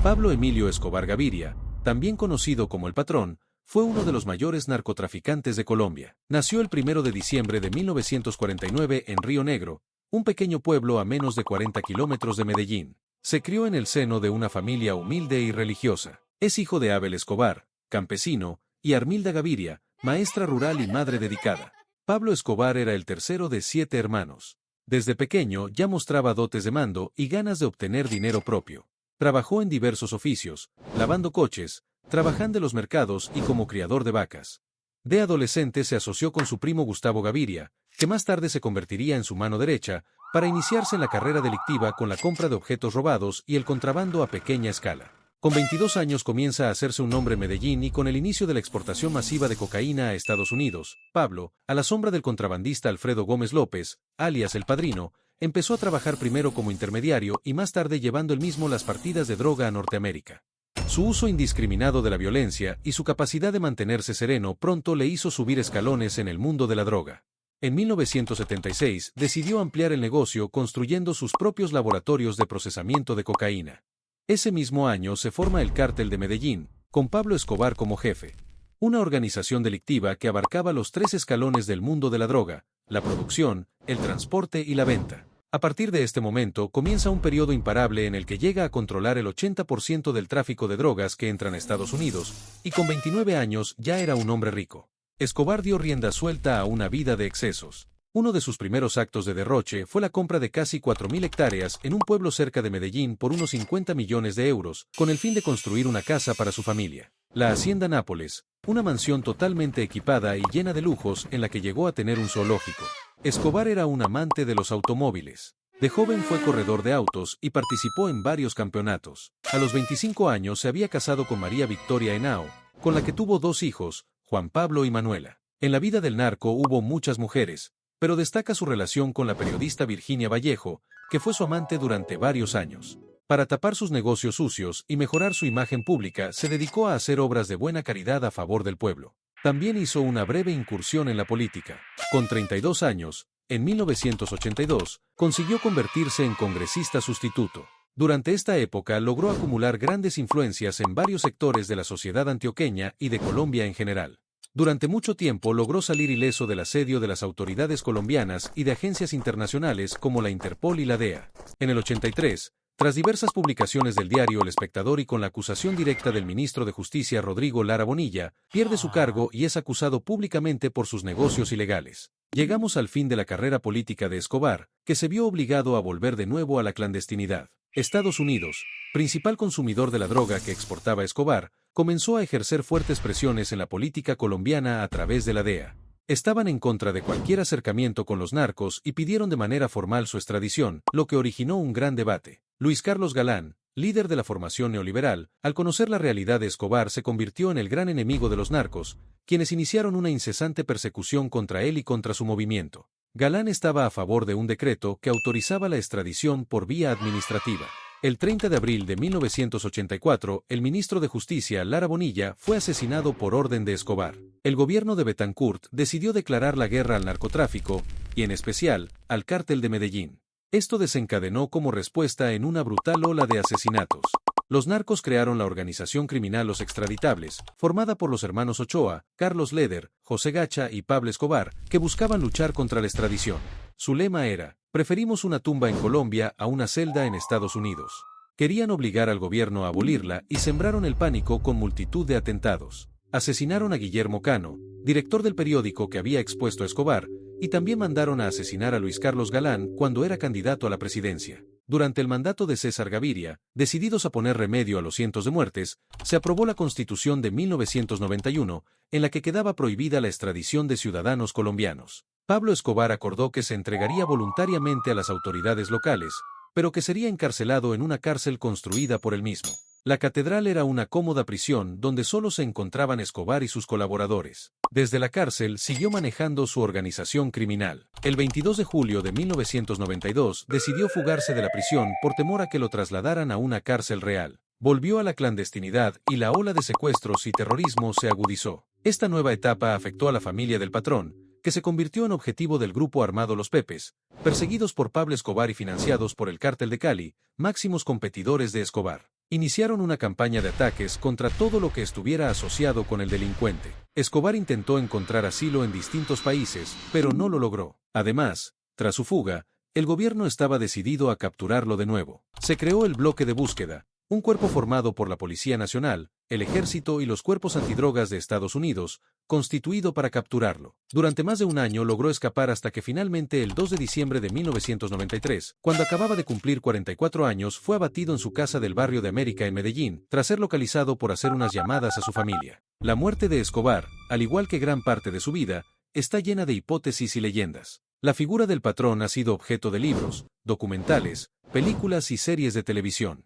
Pablo Emilio Escobar Gaviria, también conocido como El Patrón, fue uno de los mayores narcotraficantes de Colombia. Nació el 1 de diciembre de 1949 en Río Negro, un pequeño pueblo a menos de 40 kilómetros de Medellín. Se crió en el seno de una familia humilde y religiosa. Es hijo de Abel Escobar, campesino, y Armilda Gaviria, maestra rural y madre dedicada. Pablo Escobar era el tercero de 7 hermanos. Desde pequeño ya mostraba dotes de mando y ganas de obtener dinero propio. Trabajó en diversos oficios, lavando coches, trabajando en los mercados y como criador de vacas. De adolescente se asoció con su primo Gustavo Gaviria, que más tarde se convertiría en su mano derecha, para iniciarse en la carrera delictiva con la compra de objetos robados y el contrabando a pequeña escala. Con 22 años comienza a hacerse un nombre en Medellín y con el inicio de la exportación masiva de cocaína a Estados Unidos, Pablo, a la sombra del contrabandista Alfredo Gómez López, alias El Padrino, empezó a trabajar primero como intermediario y más tarde llevando él mismo las partidas de droga a Norteamérica. Su uso indiscriminado de la violencia y su capacidad de mantenerse sereno pronto le hizo subir escalones en el mundo de la droga. En 1976 decidió ampliar el negocio construyendo sus propios laboratorios de procesamiento de cocaína. Ese mismo año se forma el Cártel de Medellín, con Pablo Escobar como jefe. Una organización delictiva que abarcaba los 3 escalones del mundo de la droga: la producción, el transporte y la venta. A partir de este momento comienza un periodo imparable en el que llega a controlar el 80% del tráfico de drogas que entran a Estados Unidos, y con 29 años ya era un hombre rico. Escobar dio rienda suelta a una vida de excesos. Uno de sus primeros actos de derroche fue la compra de casi 4.000 hectáreas en un pueblo cerca de Medellín por unos 50 millones de euros, con el fin de construir una casa para su familia. La Hacienda Nápoles, una mansión totalmente equipada y llena de lujos en la que llegó a tener un zoológico. Escobar era un amante de los automóviles. De joven fue corredor de autos y participó en varios campeonatos. A los 25 años se había casado con María Victoria Henao, con la que tuvo 2 hijos, Juan Pablo y Manuela. En la vida del narco hubo muchas mujeres, pero destaca su relación con la periodista Virginia Vallejo, que fue su amante durante varios años. Para tapar sus negocios sucios y mejorar su imagen pública, se dedicó a hacer obras de buena caridad a favor del pueblo. También hizo una breve incursión en la política. Con 32 años, en 1982, consiguió convertirse en congresista sustituto. Durante esta época logró acumular grandes influencias en varios sectores de la sociedad antioqueña y de Colombia en general. Durante mucho tiempo logró salir ileso del asedio de las autoridades colombianas y de agencias internacionales como la Interpol y la DEA. En el 83, tras diversas publicaciones del diario El Espectador y con la acusación directa del ministro de Justicia Rodrigo Lara Bonilla, pierde su cargo y es acusado públicamente por sus negocios ilegales. Llegamos al fin de la carrera política de Escobar, que se vio obligado a volver de nuevo a la clandestinidad. Estados Unidos, principal consumidor de la droga que exportaba Escobar, comenzó a ejercer fuertes presiones en la política colombiana a través de la DEA. Estaban en contra de cualquier acercamiento con los narcos y pidieron de manera formal su extradición, lo que originó un gran debate. Luis Carlos Galán, líder de la formación neoliberal, al conocer la realidad de Escobar se convirtió en el gran enemigo de los narcos, quienes iniciaron una incesante persecución contra él y contra su movimiento. Galán estaba a favor de un decreto que autorizaba la extradición por vía administrativa. El 30 de abril de 1984, el ministro de Justicia, Lara Bonilla, fue asesinado por orden de Escobar. El gobierno de Betancourt decidió declarar la guerra al narcotráfico, y en especial, al Cártel de Medellín. Esto desencadenó como respuesta en una brutal ola de asesinatos. Los narcos crearon la organización criminal Los Extraditables, formada por los hermanos Ochoa, Carlos Leder, José Gacha y Pablo Escobar, que buscaban luchar contra la extradición. Su lema era: preferimos una tumba en Colombia a una celda en Estados Unidos. Querían obligar al gobierno a abolirla y sembraron el pánico con multitud de atentados. Asesinaron a Guillermo Cano, director del periódico que había expuesto a Escobar, y también mandaron a asesinar a Luis Carlos Galán cuando era candidato a la presidencia. Durante el mandato de César Gaviria, decididos a poner remedio a los cientos de muertes, se aprobó la Constitución de 1991, en la que quedaba prohibida la extradición de ciudadanos colombianos. Pablo Escobar acordó que se entregaría voluntariamente a las autoridades locales, pero que sería encarcelado en una cárcel construida por él mismo. La catedral era una cómoda prisión donde solo se encontraban Escobar y sus colaboradores. Desde la cárcel siguió manejando su organización criminal. El 22 de julio de 1992 decidió fugarse de la prisión por temor a que lo trasladaran a una cárcel real. Volvió a la clandestinidad y la ola de secuestros y terrorismo se agudizó. Esta nueva etapa afectó a la familia del patrón, que se convirtió en objetivo del grupo armado Los Pepes, perseguidos por Pablo Escobar y financiados por el Cártel de Cali, máximos competidores de Escobar. Iniciaron una campaña de ataques contra todo lo que estuviera asociado con el delincuente. Escobar intentó encontrar asilo en distintos países, pero no lo logró. Además, tras su fuga, el gobierno estaba decidido a capturarlo de nuevo. Se creó el Bloque de Búsqueda, un cuerpo formado por la Policía Nacional, el Ejército y los cuerpos antidrogas de Estados Unidos, constituido para capturarlo. Durante más de un año logró escapar hasta que finalmente el 2 de diciembre de 1993, cuando acababa de cumplir 44 años, fue abatido en su casa del barrio de América en Medellín, tras ser localizado por hacer unas llamadas a su familia. La muerte de Escobar, al igual que gran parte de su vida, está llena de hipótesis y leyendas. La figura del patrón ha sido objeto de libros, documentales, películas y series de televisión.